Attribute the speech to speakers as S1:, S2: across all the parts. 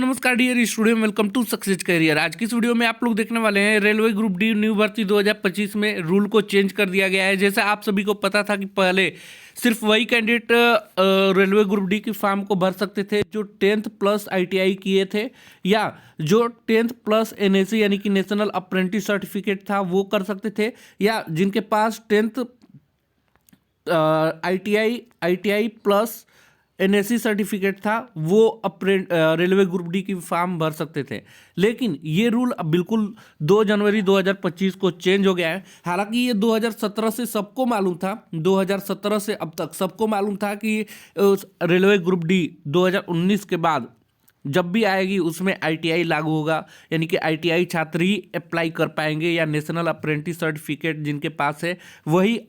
S1: नमस्कार dear student, welcome to success career. आज की इस वीडियो में आप लोग देखने वाले हैं रेलवे ग्रुप डी न्यू भर्ती 2025 में रूल को चेंज कर दिया गया है। जैसे आप सभी को पता था कि पहले सिर्फ वही कैंडिडेट रेलवे ग्रुप डी की फॉर्म को भर सकते थे जो 10th प्लस आईटीआई किए थे या जो 10th प्लस एनएसी यानी कि नेशनल अप्रेंटिस सर्टिफिकेट था वो कर सकते थे, या जिनके पास 10th ITI plus NSC certificate था वो रेलवे ग्रुप डी की फॉर्म भर सकते थे। लेकिन ये रूल अब बिल्कुल 2 जनवरी 2025 को चेंज हो गया है। हालांकि ये 2017 से सबको मालूम था, 2017 से अब तक सबको मालूम था कि रेलवे ग्रुप डी 2019 के बाद जब भी आएगी उसमें आईटीआई लागू होगा, यानी कि आईटीआई छात्र ही अप्लाई कर पाएंगे या नेशनल अप्रेंटिस सर्टिफिकेट जिनके पास है वही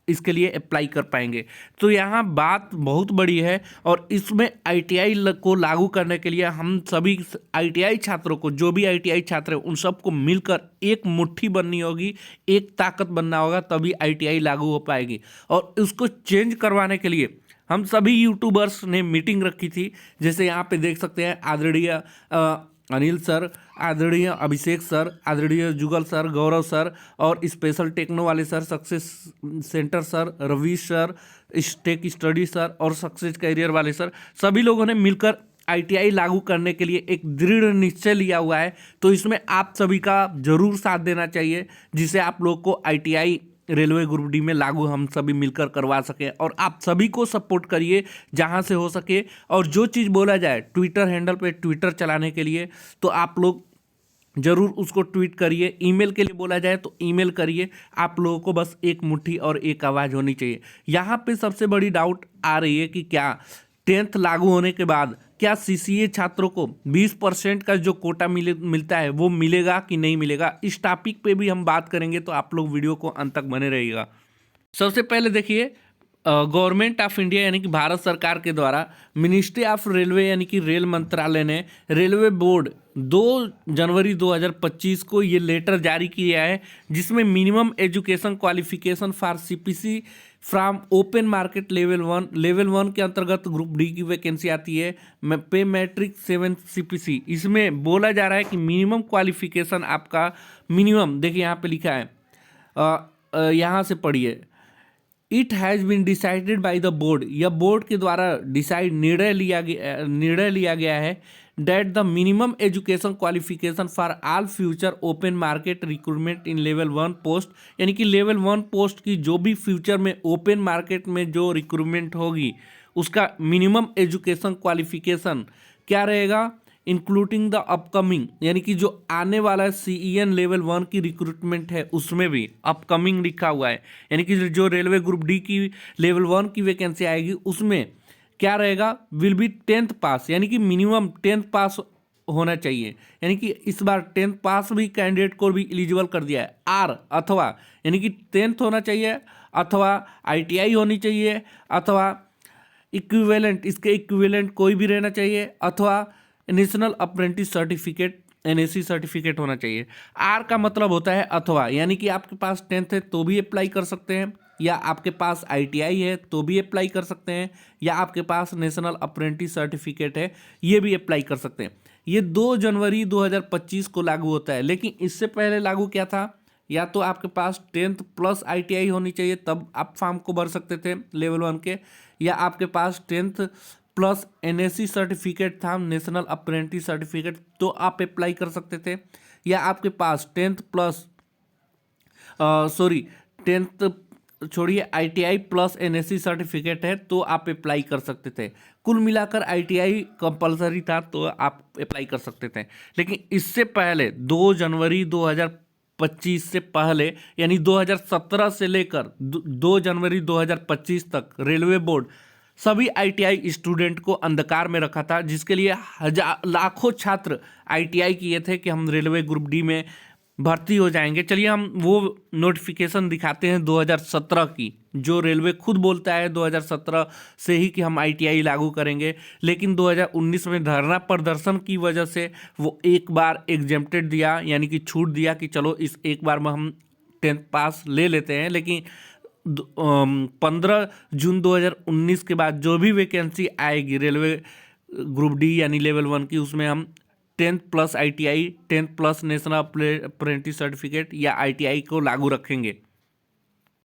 S1: इसके लिए अप्लाई कर पाएंगे। तो यहाँ बात बहुत बड़ी है और इसमें आईटीआई को लागू करने के लिए हम सभी आईटीआई छात्रों को, जो भी आईटीआई छात्र हैं उन सबको मिलकर एक मुट्ठी बननी होगी, एक ताकत बनना होगा, तभी आईटीआई लागू हो पाएगी। और उसको चेंज करवाने के लिए हम सभी यूट्यूबर्स ने मीटिंग रखी थी। जैसे यहाँ पे देख सकते हैं आदरणीय अनिल सर, आदरणीय अभिषेक सर, आदरणीय जुगल सर, गौरव सर और स्पेशल टेक्नो वाले sir, success center sir, Ravi sir, tech study sir और सक्सेस करियर वाले सर, सभी लोगों ने मिलकर आईटीआई लागू करने के लिए एक दृढ़ निश्चय लिया हुआ है। तो इसमें आप सभी का जरूर साथ देना चाहिए, जिससे आप लोग को आईटीआई रेलवे ग्रुप डी में लागू हम सभी मिलकर करवा सकें। और आप सभी को सपोर्ट करिए जहां से हो सके, और जो चीज़ बोला जाए ट्विटर हैंडल पे ट्विटर चलाने के लिए तो आप लोग जरूर उसको ट्वीट करिए। ईमेल के लिए बोला जाए तो ईमेल करिए। आप लोगों को बस एक मुट्ठी और एक आवाज़ होनी चाहिए। यहाँ पे सबसे बड़ी डाउट आ रही है कि क्या 10th लागू होने के बाद क्या सीसीए छात्रों को 20% का जो कोटा मिलता है वो मिलेगा कि नहीं मिलेगा। इस टॉपिक पे भी हम बात करेंगे, तो आप लोग वीडियो को अंत तक बने रहिएगा। सबसे पहले देखिए, गवर्नमेंट ऑफ इंडिया यानी कि भारत सरकार के द्वारा मिनिस्ट्री ऑफ रेलवे यानी कि रेल मंत्रालय ने रेलवे बोर्ड 2 जनवरी 2025 को ये लेटर जारी किया है, जिसमें minimum education qualification for CPC from open market level 1 के अंतर्गत ग्रुप डी की वैकेंसी आती है, पे मैट्रिक 7 सीपीसी। इसमें बोला जा रहा है कि मिनिमम क्वालिफिकेशन आपका मिनिमम, देखिए यहाँ पे लिखा है, यहाँ से पढ़िए, it has been decided by the board, यह बोर्ड के द्वारा निर्णय लिया गया है that the minimum education qualification for all future open market recruitment in level 1 post, यानी कि लेवल 1 पोस्ट की जो भी फ्यूचर में ओपन मार्केट में जो रिक्रूटमेंट होगी उसका मिनिमम एजुकेशन क्वालिफिकेशन क्या रहेगा, इंक्लूडिंग द अपकमिंग, यानी कि जो आने वाला सीईएन लेवल 1 की रिक्रूटमेंट है उसमें भी अपकमिंग लिखा हुआ है, यानी कि जो रेलवे ग्रुप डी की लेवल 1 की वैकेंसी आएगी उसमें क्या रहेगा, विल बी 10th पास, यानी कि मिनिमम 10th पास होना चाहिए। यानी कि इस बार 10th पास भी कैंडिडेट को भी एलिजिबल कर दिया है। आर अथवा, यानी कि 10th होना चाहिए अथवा आईटीआई होनी चाहिए अथवा इक्विवेलेंट, इसके इक्विवेलेंट कोई भी रहना चाहिए, अथवा national apprentice certificate NSC certificate होना चाहिए। आर का मतलब होता है अथवा, यानी कि आपके पास 10th है तो भी अप्लाई कर सकते हैं, या आपके पास आईटीआई है तो भी अप्लाई कर सकते हैं, या आपके पास नेशनल अप्रेंटिस सर्टिफिकेट है ये भी अप्लाई कर सकते हैं। ये 2 जनवरी 2025 को लागू होता है। लेकिन इससे पहले लागू क्या था, या तो आपके पास 10th प्लस आईटीआई होनी चाहिए तब आप फॉर्म को भर सकते थे लेवल 1 के, या आपके पास 10th प्लस एनएससी सर्टिफिकेट था, नेशनल अप्रेंटिस सर्टिफिकेट, तो आप अप्लाई कर सकते थे, या आपके पास 10th प्लस 10th छोड़िए आईटीआई प्लस एनएससी सर्टिफिकेट है तो आप अप्लाई कर सकते थे। कुल मिलाकर आईटीआई कंपलसरी था तो आप अप्लाई कर सकते थे। लेकिन इससे पहले 2 जनवरी 2025 से पहले, यानी 2017 से लेकर 2 जनवरी 2025 तक रेलवे बोर्ड सभी आईटीआई स्टूडेंट को अंधकार में रखा था, जिसके लिए लाखों छात्र आईटीआई किए थे कि हम रेलवे ग्रुप डी में भर्ती हो जाएंगे। चलिए हम वो नोटिफिकेशन दिखाते हैं 2017 की, जो रेलवे खुद बोलता है 2017 से ही कि हम आईटीआई लागू करेंगे। लेकिन 2019 में धरना प्रदर्शन की वजह से वो एक बार एग्जेम्प्टेड दिया, यानी कि छूट दिया कि चलो इस एक बार में हम 10th पास ले लेते हैं। लेकिन 15 जून 2019 के बाद जो भी वैकेंसी आएगी रेलवे ग्रुप डी यानी लेवल 1 की, उसमें हम 10th plus ITI, 10th plus national apprentice certificate या ITI को लागू रखेंगे।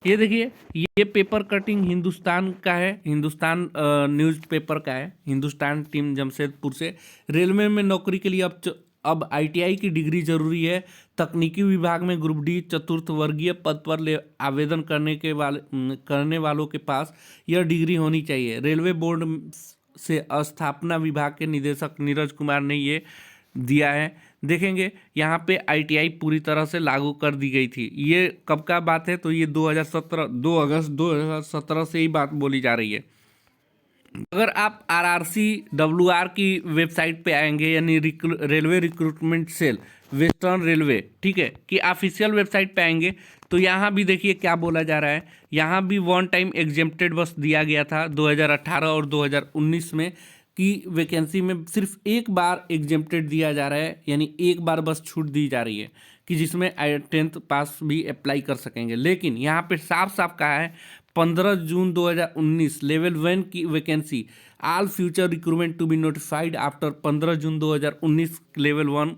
S1: ये देखिए, ये पेपर कटिंग हिंदुस्तान का है, हिंदुस्तान न्यूज़पेपर का है, हिंदुस्तान टीम जमशेदपुर से। रेलवे में नौकरी के लिए अब ITI की डिग्री जरूरी है। तकनीकी विभाग में ग्रुप डी चतुर्थ वर्गीय पद पर आवेदन करने वालों के पास यह डिग्री होनी चाहिए। रेलवे बोर्ड से स्थापना विभाग के निदेशक नीरज कुमार ने ये दिया है। देखेंगे यहाँ पे ITI पूरी तरह से लागू कर दी गई थी। ये कब का बात है? तो ये 2017, 2 अगस्त 2017 से ही बात बोली जा रही है। अगर आप RRCWR की वेबसाइट पे आएंगे, यानी railway recruitment cell western railway, ठीक है, कि ऑफिशियल वेबसाइट पे आएंगे तो यहाँ भी देखिए क्या बोला जा रहा है। यहाँ भी वन टाइम एग्जेम्प्टेड बस दिया गया था 2018 और 2019 में, कि वैकेंसी में सिर्फ एक बार एग्जेम्प्टेड दिया जा रहा है, यानी एक बार बस छूट दी जा रही है कि जिसमें 10th पास भी अप्लाई कर सकेंगे। लेकिन यहाँ पे साफ साफ कहा है 15 जून 2019 लेवल 1 की vacancy, all future recruitment to be notified after 15 June 2019 level 1।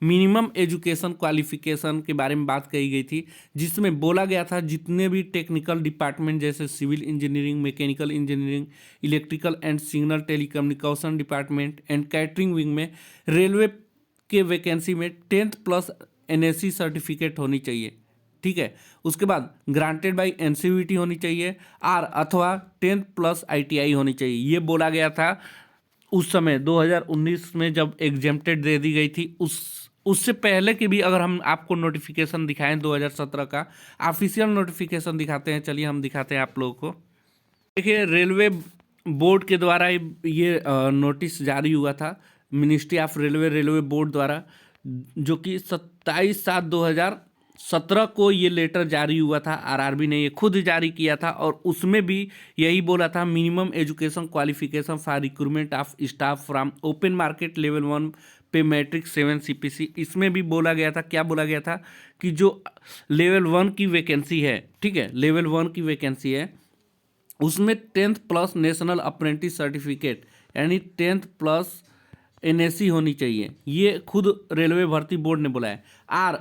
S1: Minimum education qualification के बारे में बात कही गई थी, जिसमें बोला गया था जितने भी टेक्निकल डिपार्टमेंट जैसे civil engineering, mechanical engineering, electrical and signal telecommunication department and catering wing में रेलवे के वैकेंसी में 10th प्लस NSE सर्टिफिकेट होनी चाहिए, ठीक है। उसके बाद ग्रांटेड बाय NCVT होनी चाहिए और अथवा 10th प्लस ITI होनी चाहिए। ये बोला गया था उस समय 2019 में जब एग्जेम्प्टेड दे दी गई थी। उससे पहले के भी अगर हम आपको नोटिफिकेशन दिखाएं 2017 का ऑफिशियल नोटिफिकेशन दिखाते हैं, चलिए हम दिखाते हैं आप लोगों को। देखिए, रेलवे बोर्ड के द्वारा ये नोटिस जारी हुआ था, मिनिस्ट्री ऑफ रेलवे बोर्ड द्वारा, जो कि 27/7/2017 को ये लेटर जारी हुआ था। RRB ने ये खुद जारी किया था और उसमें भी यही बोला था minimum education qualification for recruitment of staff from open market level 1 पे मैट्रिक 7 CPC। इसमें भी बोला गया था, क्या बोला गया था कि जो लेवल 1 की वैकेंसी है, ठीक है, लेवल 1 की वैकेंसी है, उसमें 10th plus national apprentice certificate यानी 10th प्लस NSE होनी चाहिए। ये खुद रेलवे भर्ती बोर्ड ने बोला है।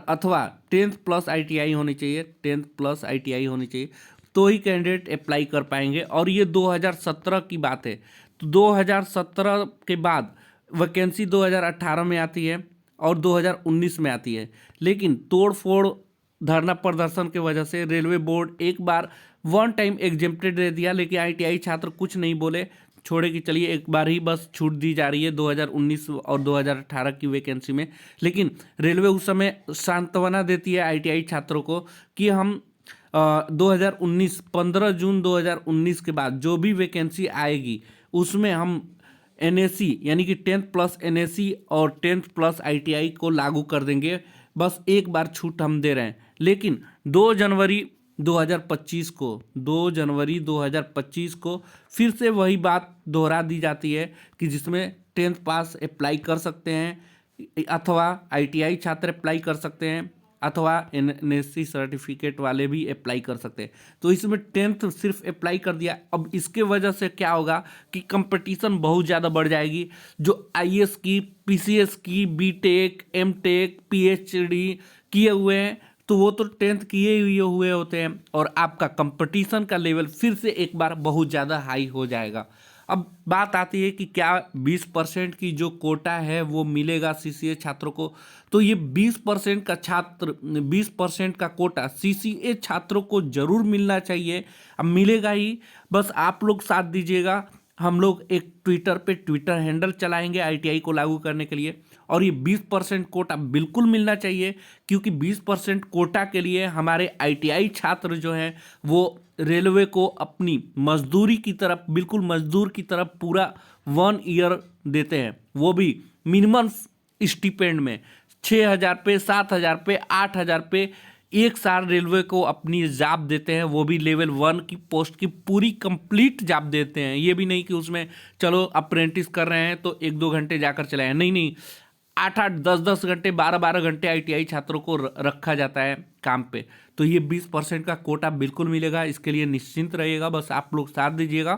S1: अथवा 10th प्लस ITI होनी चाहिए, 10th प्लस ITI होनी चाहिए, तो ही कैंडिडेट अप्लाई कर पाएंगे। और ये 2017 की बात है, तो 2017 के बाद वैकेंसी 2018 में आती है और 2019 में आती है। लेकिन तोड़ फोड़ धरना प्रदर्शन की वजह से रेलवे बोर्ड एक बार वन टाइम एग्जेम्प्टेड दे दिया, लेकिन ITI छात्र कुछ नहीं बोले, छोड़े कि चलिए एक बार ही बस छूट दी जा रही है 2019 और 2018 की वैकेंसी में। लेकिन रेलवे उस समय सांत्वना देती है ITI छात्रों को कि हम 2019 15 जून 2019 के बाद जो भी वैकेंसी आएगी उसमें हम NSE यानी कि 10th प्लस NSE और 10th प्लस ITI को लागू कर देंगे, बस एक बार छूट हम दे रहे हैं। लेकिन 2 जनवरी 2025 को फिर से वही बात दोहरा दी जाती है कि जिसमें 10th पास अप्लाई कर सकते हैं अथवा ITI छात्र अप्लाई कर सकते हैं अथवा NSE सर्टिफिकेट वाले भी अप्लाई कर सकते हैं। तो इसमें 10th सिर्फ अप्लाई कर दिया। अब इसके वजह से क्या होगा कि कंपटीशन बहुत ज़्यादा बढ़ जाएगी। जो IAS की, PCS की, BTech, MTech, PhD किए हुए हैं तो वो तो 10th किए हुए होते हैं और आपका कंपटीशन का लेवल फिर से एक बार बहुत ज़्यादा हाई हो जाएगा। अब बात आती है कि क्या 20% की जो कोटा है वो मिलेगा CCA छात्रों को? तो ये 20% का कोटा CCA छात्रों को जरूर मिलना चाहिए। अब मिलेगा ही, बस आप लोग साथ दीजिएगा। हम लोग एक ट्विटर हैंडल चलाएंगे ITI को लागू करने के लिए, और ये 20% कोटा बिल्कुल मिलना चाहिए, क्योंकि 20% कोटा के लिए हमारे ITI छात्र जो हैं वो रेलवे को अपनी मजदूरी की तरफ, बिल्कुल मजदूर की तरफ पूरा 1 ईयर देते हैं, वो भी मिनिमम स्टिपेंड में 6,000 पे, 7,000 पे, 8,000 पे एक साल रेलवे को अपनी जॉब देते हैं, वो भी लेवल 1 की पोस्ट की पूरी कंप्लीट जॉब देते हैं। ये भी नहीं कि उसमें चलो अप्रेंटिस कर रहे हैं तो 1-2 घंटे जाकर चलाएं, नहीं, 8-8, 10-10 घंटे, 12-12 घंटे ITI छात्रों को रखा जाता है काम पे। तो ये 20% का कोटा बिल्कुल मिलेगा, इसके लिए निश्चिंत रहिएगा, बस आप लोग साथ दीजिएगा।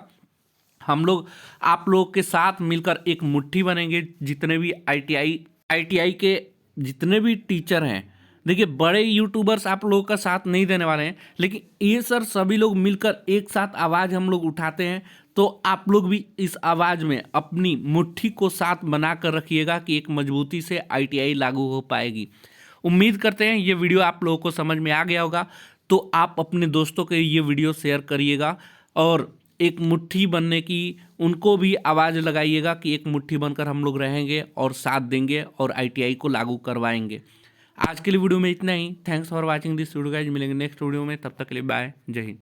S1: हम लोग आप लोग के साथ मिलकर एक मुट्ठी बनेंगे। जितने भी आईटीआई के जितने भी टीचर हैं, देखिए बड़े यूट्यूबर्स आप लोगों का साथ नहीं देने वाले हैं, लेकिन ये सर सभी लोग मिलकर एक साथ आवाज़ हम लोग उठाते हैं। तो आप लोग भी इस आवाज़ में अपनी मुट्ठी को साथ बना कर रखिएगा कि एक मजबूती से आईटीआई लागू हो पाएगी। उम्मीद करते हैं ये वीडियो आप लोगों को समझ में आ गया होगा। तो आप अपने दोस्तों को ये वीडियो शेयर करिएगा और एक मुट्ठी बनने की उनको भी आवाज़ लगाइएगा कि एक मुट्ठी बनकर हम लोग रहेंगे और साथ देंगे और आईटीआई को लागू करवाएंगे। आज के लिए वीडियो में इतना ही। Thanks for watching this video guys. मिलेंगे नेक्स्ट वीडियो में, तब तक के लिए बाय, जय हिंद।